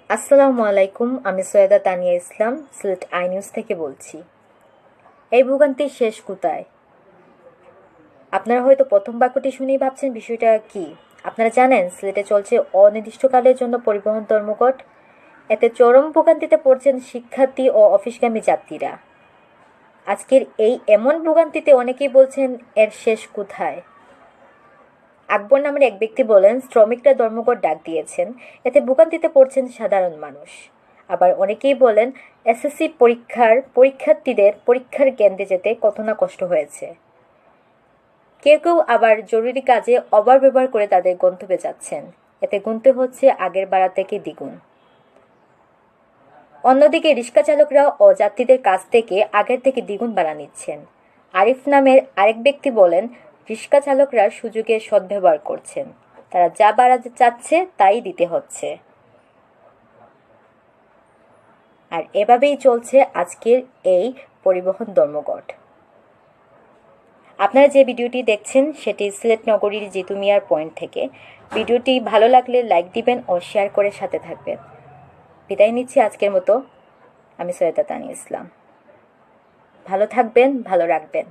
আসসালামু আলাইকুম। আমি সৈয়দা তানিয়া ইসলাম, সিলেট আই নিউজ থেকে বলছি। এই ভোগান্তির শেষ কোথায়? আপনারা হয়তো প্রথম বাক্যটি শুনেই ভাবছেন বিষয়টা কি। আপনারা জানেন সিলেটে চলছে অনির্দিষ্টকালের জন্য পরিবহন ধর্মঘট। এতে চরম ভোগান্তিতে পড়ছেন শিক্ষার্থী ও অফিসগামী যাত্রীরা। আজকের এই এমন ভোগান্তিতে অনেকেই বলছেন এর শেষ কোথায়। আকবর নামের এক ব্যক্তি বলেন, শ্রমিকরা ধর্মঘট ডাক দিয়েছেন, এতে ভোগান্তিতে পড়ছেন সাধারণ মানুষ। আবার অনেকেই বলেন, এসএসসি পরীক্ষার্থীদের পরীক্ষার কেন্দ্রে যেতে কত না কষ্ট হয়েছে। কেউ কেউ আবার জরুরি কাজে ওভার ব্যবহার করে তাদের গন্তব্যে যাচ্ছেন, এতে গুনতে হচ্ছে আগের ভাড়া থেকে দ্বিগুণ। অন্যদিকে রিক্সা চালকরা ও যাত্রীদের কাছ থেকে আগের থেকে দ্বিগুণ ভাড়া নিচ্ছেন। আরিফ নামের আরেক ব্যক্তি বলেন, রিক্সা চালকরা সুযোগের সদ্ব্যবহার করছেন, তারা যা ভাড়া চাচ্ছে তাই দিতে হচ্ছে। আর এভাবেই চলছে আজকের এই পরিবহন ধর্মঘট। আপনারা যে ভিডিওটি দেখছেন সেটি সিলেট নগরীর জিতু মিয়ার পয়েন্ট থেকে। ভিডিওটি ভালো লাগলে লাইক দিবেন ও শেয়ার করে সাথে থাকবেন। বিদায় নিচ্ছি আজকের মতো। আমি সৈয়দা তানিয়া ইসলাম। ভালো থাকবেন, ভালো রাখবেন।